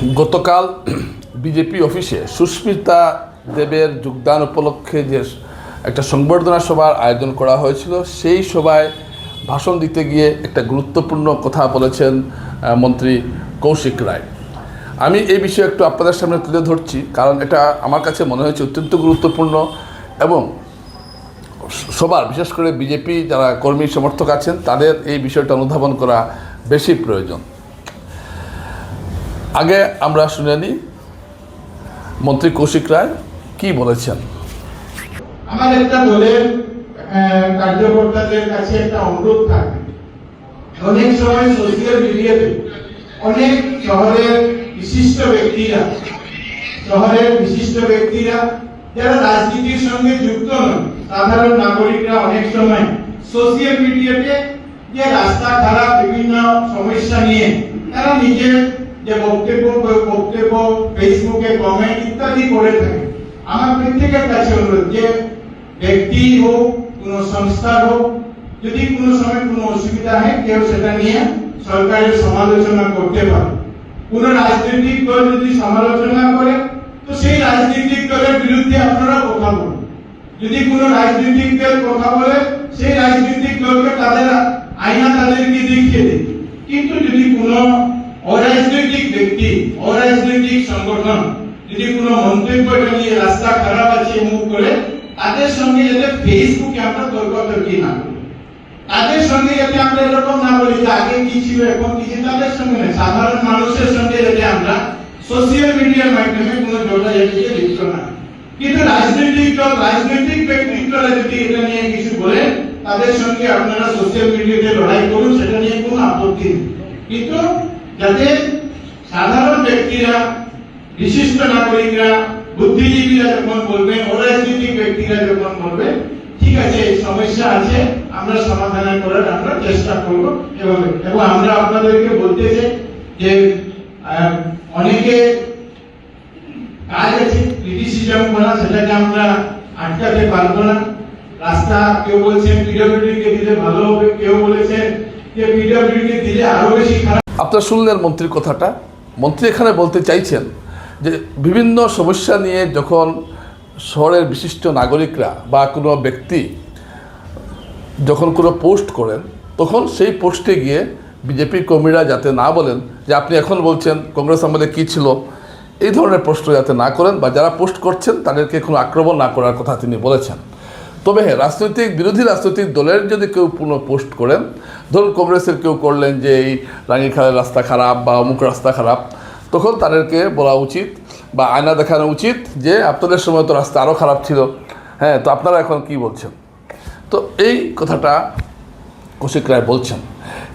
গতকাল বিজেপি অফিসে সুস্মিতা দেবের যোগদান উপলক্ষে যে একটা সংবর্ধনা সভার আয়োজন করা হয়েছিল, সেই সভায় ভাষণ দিতে গিয়ে একটা গুরুত্বপূর্ণ কথা বলেছেন মন্ত্রী কৌশিক রায়। আমি এই বিষয়ে একটু আপনাদের সামনে তুলে ধরছি, কারণ এটা আমার কাছে মনে হয়েছে অত্যন্ত গুরুত্বপূর্ণ এবং সবার, বিশেষ করে বিজেপি যারা কর্মী সমর্থক আছেন তাদের এই বিষয়টা অনুধাবন করা বেশি প্রয়োজন। আগে আমরা শুনে নিই মন্ত্রী কৌশিক রায় কি বলেছেন। আমার একটা দলের কার্যকর্তাদের কাছে একটা অনুরোধ থাকবে, অনেক সময় সোশ্যাল মিডিয়াতে অনেক শহরের বিশিষ্ট ব্যক্তিরা যারা রাজনীতির সঙ্গে যুক্ত নয়, সাধারণ নাগরিকরা অনেক সময় সোশ্যাল মিডিয়াতে যে রাস্তা খারাপ বিভিন্ন সমস্যা নিয়ে তারা নিজের যে বক্তব্য ফেসবুকে কমেন্ট ইত্যাদি করে থাকে। আমার প্রত্যেকের কাছে অনুরোধ, যে ব্যক্তি হোক কোন সংস্থা হোক, যদি কোনো সময় কোনো অসুবিধা হয় কেউ সেটা নিয়ে সরকারের সমালোচনা করতে পারে। কোন রাজনৈতিক দল যদি সমালোচনা করে তো সেই রাজনৈতিক দলের বিরুদ্ধে আপনারা কথা বলুন। যদি কোনো রাজনৈতিক দল কথা বলে সেই রাজনৈতিক দলকে তাদের আয়না তাদেরকে দেখিয়ে দিন। কিন্তু যদি কোনো অরাজনৈতিক ব্যক্তি, অরাজনৈতিক সংগঠন যদি কোনো মন্তব্য নিয়ে রাস্তা খারাপ আছে মুখ করে, তাদের সঙ্গে যাতে ফেসবুকে আমরা তর্কাতর্কি না করি, তাদের সঙ্গে যাতে আমরা এরকম না বলি যে আগে কি ছিল এখন কি, তাদের সঙ্গে না, সাধারণ মানুষের সঙ্গে যাতে আমরা সোশ্যাল মিডিয়ার মাধ্যমে কোনো যোগাযোগে লিপ্ত না। কিন্তু রাজনৈতিক দল, রাজনৈতিক ব্যক্তিত্বরা যদি এটা নিয়ে কিছু বলেন, তাদের সঙ্গে আপনারা সোশ্যাল মিডিয়াতে লড়াই করুন, সেটা নিয়ে কোনো আপত্তি নেই। কিন্তু যাতে সাধারণ ব্যক্তিরা, বিশিষ্ট নাগরিকরা, বুদ্ধিজীবীরা যখন বলবেন, অরাজনৈতিক ব্যক্তিরা যখন বলবেন ঠিক আছে এই সমস্যা আছে, আমরা সমাধান করার আমরা চেষ্টা করব। এবং আমরা আপনাদেরকে বলতে চাই যে অনেকে কাজ আছে ক্রিটিসিজম করা, সেটাকে আমরা আটকাতে পারবো না। রাস্তা কেউ বলছেন পিডব্লিউডি কে দিলে ভালো হবে, কেউ বলেছেন যে পিডব্লিউডি কে দিলে আরো বেশি খারাপ। আপনারা শুনলেন মন্ত্রীর কথাটা। মন্ত্রী এখানে বলতে চাইছেন যে বিভিন্ন সমস্যা নিয়ে যখন শহরের বিশিষ্ট নাগরিকরা বা কোনো ব্যক্তি যখন কোনো পোস্ট করেন, তখন সেই পোস্টে গিয়ে বিজেপি কর্মীরা যাতে না বলেন যে আপনি এখন বলছেন কংগ্রেস আমলে কী ছিল, এই ধরনের প্রশ্ন যাতে না করেন, বা যারা পোস্ট করছেন তাদেরকে কোনো আক্রমণ না করার কথা তিনি বলেছেন। তবে হ্যাঁ, বিরোধী রাজনৈতিক দলের যদি কেউ পুনঃ পোস্ট করেন, ধরুন কংগ্রেসের কেউ করলেন যে এই রাঙ্গিরখালের রাস্তা খারাপ বা অমুক রাস্তা খারাপ, তখন তাদেরকে বলা উচিত বা আয়না দেখানো উচিত যে আপনাদের সময় তো রাস্তা আরও খারাপ ছিল, হ্যাঁ, তো আপনারা এখন কি বলছেন। তো এই কথাটা কৌশিক রায় বলছেন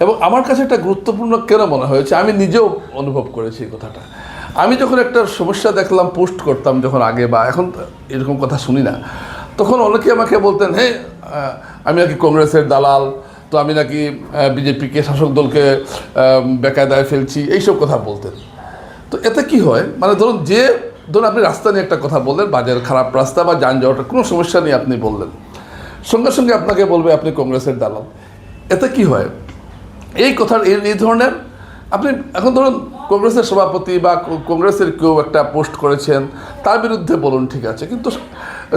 এবং আমার কাছে একটা গুরুত্বপূর্ণ কেন মনে হয়েছে, আমি নিজেও অনুভব করেছি এই কথাটা। আমি যখন একটা সমস্যা দেখলাম, পোস্ট করতাম যখন আগে, বা এখন এরকম কথা শুনি না, তখন অনেকে আমাকে বলতেন হ্যাঁ আমি নাকি কংগ্রেসের দালাল, তো আমি নাকি বিজেপিকে, শাসক দলকে বেকায়দায় ফেলছি, এইসব কথা বলতেন। তো এতে কি হয়, মানে ধরুন আপনি রাস্তা নিয়ে একটা কথা বললেন, বাজার খারাপ রাস্তা বা যানজটের কোনো সমস্যা নিয়ে আপনি বললেন, সঙ্গে সঙ্গে আপনাকে বলবে আপনি কংগ্রেসের দালাল। এতে কি হয়, এই কথার এই ধরনের, আপনি এখন ধরুন কংগ্রেসের সভাপতি বা কংগ্রেসের কেউ একটা পোস্ট করেছেন, তার বিরুদ্ধে বলুন, ঠিক আছে, কিন্তু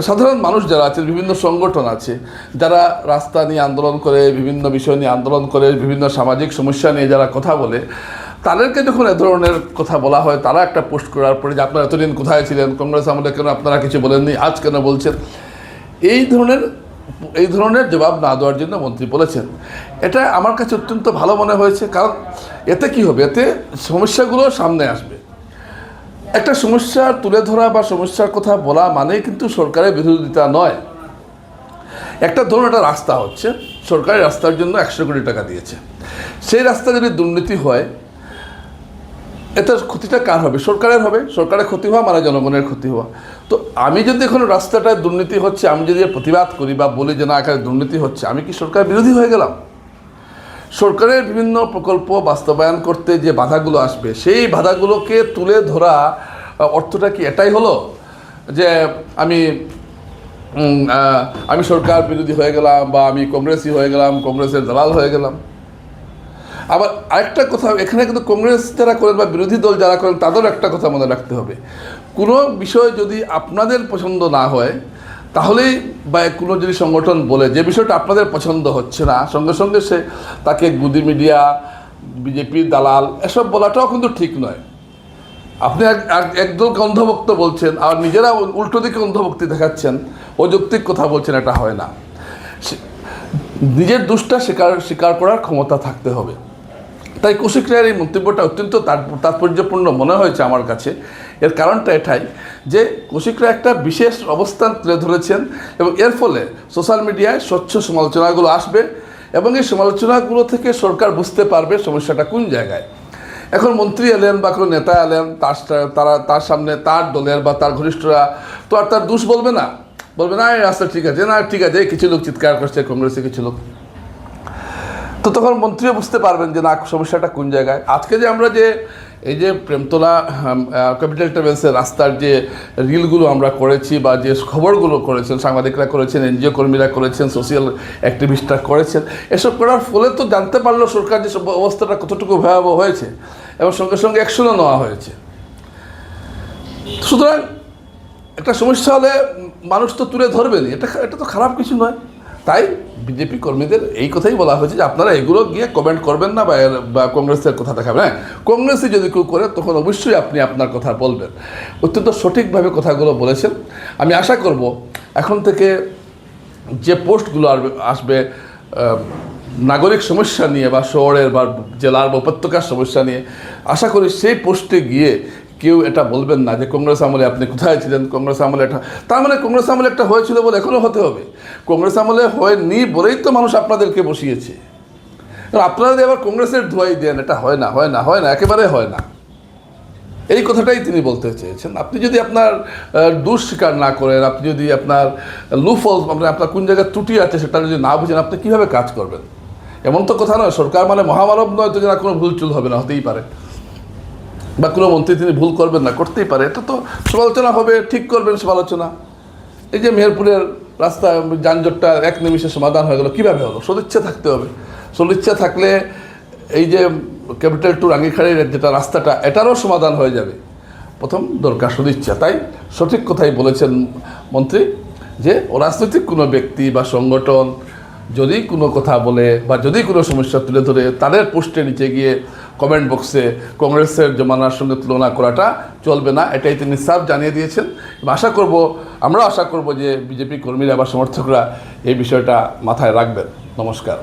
সাধারণ মানুষ যারা আছে, বিভিন্ন সংগঠন আছে যারা রাস্তা নিয়ে আন্দোলন করে, বিভিন্ন বিষয় নিয়ে আন্দোলন করে, বিভিন্ন সামাজিক সমস্যা নিয়ে যারা কথা বলে, তাদেরকে যখন এ ধরনের কথা বলা হয়, তারা একটা পোস্ট করার পরে যে আপনারা এতদিন কোথায় ছিলেন, কংগ্রেস আমলে কেন আপনারা কিছু বলেননি, আজ কেন বলছেন, এই ধরনের জবাব না দেওয়ার জন্য মন্ত্রী বলেছেন। এটা আমার কাছে অত্যন্ত ভালো মনে হয়েছে, কারণ এতে কি হবে, এতে সমস্যাগুলো সামনে আসবে। একটা সমস্যা তুলে ধরা বা সমস্যার কথা বলা মানে কিন্তু সরকারের বিরোধিতা নয়। একটা ধরুন একটা রাস্তা হচ্ছে, সরকারি রাস্তার জন্য 100 কোটি টাকা দিয়েছে, সেই রাস্তা যদি দুর্নীতি হয়, এটার ক্ষতিটা কার হবে? সরকারের হবে। সরকারের ক্ষতি হওয়া মানে জনগণের ক্ষতি হওয়া। তো আমি যদি এখন রাস্তাটায় দুর্নীতি হচ্ছে, আমি যদি প্রতিবাদ করি বা বলি যে না এখানে দুর্নীতি হচ্ছে, আমি কি সরকার বিরোধী হয়ে গেলাম? সরকারের বিভিন্ন প্রকল্প বাস্তবায়ন করতে যে বাধাগুলো আসবে, সেই বাধাগুলোকে তুলে ধরা অর্থটা কি এটাই হলো যে আমি সরকার বিরোধী হয়ে গেলাম বা আমি কংগ্রেসই হয়ে গেলাম, কংগ্রেসের দালাল হয়ে গেলাম? আবার আরেকটা কথা, এখানে কিন্তু কংগ্রেস যারা করেন বা বিরোধী দল যারা করেন তাদেরও একটা কথা মনে রাখতে হবে, কোনো বিষয় যদি আপনাদের পছন্দ না হয় তাহলেই, বা কোনো যদি সংগঠন বলে যে বিষয়টা আপনাদের পছন্দ হচ্ছে না, সঙ্গে সঙ্গে সে তাকে গুদি মিডিয়া, বিজেপির দালাল এসব বলাটাও কিন্তু ঠিক নয়। আপনি একদলকে অন্ধভক্ত বলছেন আর নিজেরা উল্টো দিকে অন্ধভক্তি দেখাচ্ছেন, অযৌক্তিক কথা বলছেন, এটা হয় না। নিজের দোষটা স্বীকার করার ক্ষমতা থাকতে হবে। তাই কৌশিক রায়ের এই মন্তব্যটা অত্যন্ত তাৎপর্যপূর্ণ মনে হয়েছে আমার কাছে। এর কারণটা এটাই যে কৌশিক রায় একটা বিশেষ অবস্থান তুলে ধরেছেন এবং এর ফলে সোশ্যাল মিডিয়ায় স্বচ্ছ সমালোচনাগুলো আসবে এবং এই সমালোচনাগুলো থেকে সরকার বুঝতে পারবে সমস্যাটা কোন জায়গায়। এখন মন্ত্রী এলেন বা কোনো নেতা এলেন, তার সামনে তার দলের বা তার ঘনিষ্ঠরা তো আর তার দোষ বলবে না, রাস্তা ঠিক আছে, না ঠিক আছে, কিছু লোক চিৎকার করছে, কংগ্রেসে কিছু লোক, তো তখন মন্ত্রীও বুঝতে পারবেন যে না সমস্যাটা কোন জায়গায়। আজকে যে আমরা যে এই যে প্রেমতলা ক্যাপিটাল ট্রাভেলসের রাস্তার যে রিলগুলো আমরা করেছি বা যে খবরগুলো করেছেন, সাংবাদিকরা করেছেন, এনজিও কর্মীরা করেছেন, সোশ্যাল অ্যাক্টিভিস্টরা করেছেন, এসব করার ফলে তো জানতে পারলো সরকার যে অবস্থাটা কতটুকু ভয়াবহ হয়েছে এবং সঙ্গে সঙ্গে অ্যাকশনও নেওয়া হয়েছে। সুতরাং একটা সমস্যা হলে মানুষ তো তুলে ধরবেনই, এটা তো খারাপ কিছু নয়। তাই বিজেপি কর্মীদের এই কথাই বলা হয়েছে যে আপনারা এগুলো গিয়ে কমেন্ট করবেন না বা কংগ্রেসের কথা দেখাবেন। হ্যাঁ, কংগ্রেসে যদি কেউ করে তখন অবশ্যই আপনি আপনার কথা বলবেন। অত্যন্ত সঠিকভাবে কথাগুলো বলেছেন। আমি আশা করব এখন থেকে যে পোস্টগুলো আসবে নাগরিক সমস্যা নিয়ে বা শহরের বা জেলার বা উপত্যকার সমস্যা নিয়ে, আশা করি সেই পোস্টে গিয়ে কেউ এটা বলবেন না যে কংগ্রেস আমলে আপনি কোথায় ছিলেন, কংগ্রেস আমলে এটা, তার মানে কংগ্রেস আমলে একটা হয়েছিল বলে এখনও হতে হবে। কংগ্রেস আমলে হয়নি বলেই তো মানুষ আপনাদেরকে বসিয়েছে। আপনারা যদি আবার কংগ্রেসের ধোয়াই দেন, এটা হয় না, একেবারে হয় না। এই কথাটাই তিনি বলতে চেয়েছেন। আপনি যদি আপনার দোষ স্বীকার না করেন, আপনি যদি আপনার লুফলস, মানে আপনার কোন জায়গায় ত্রুটি আছে সেটা যদি না বুঝেন, আপনি কীভাবে কাজ করবেন? এমন তো কথা নয়, সরকার মানে মহামানব নয় তো, যেন কোনো ভুল চুল হবে না, হতেই পারে, বা কোনো মন্ত্রী তিনি ভুল করবেন না, করতেই পারে। এটা তো সমালোচনা হবে, ঠিক করবেন সমালোচনা। এই যে মেহেরপুরের রাস্তা যানজটটা এক নিমিষে সমাধান হয়ে গেল, কীভাবে হলো? সদিচ্ছা থাকতে হবে। সদিচ্ছা থাকলে এই যে ক্যাপিটাল টু রাঙ্গিখাড়ির যেটা রাস্তাটা, এটারও সমাধান হয়ে যাবে। প্রথম দরকার সদিচ্ছা। তাই সঠিক কথাই বলেছেন মন্ত্রী যে রাজনৈতিক কোনো ব্যক্তি বা সংগঠন যদি কোনো কথা বলে বা যদি কোনো সমস্যা তুলে ধরে, তাদের পোস্টের নিচে গিয়ে কমেন্ট বক্সে কংগ্রেসের জমানার সঙ্গে তুলনা করাটা চলবে না, এটাই তিনি সাফ জানিয়ে দিয়েছেন। আমরা আশা করব যে বিজেপি কর্মীরা বা সমর্থকরা এই বিষয়টা মাথায় রাখবেন। নমস্কার।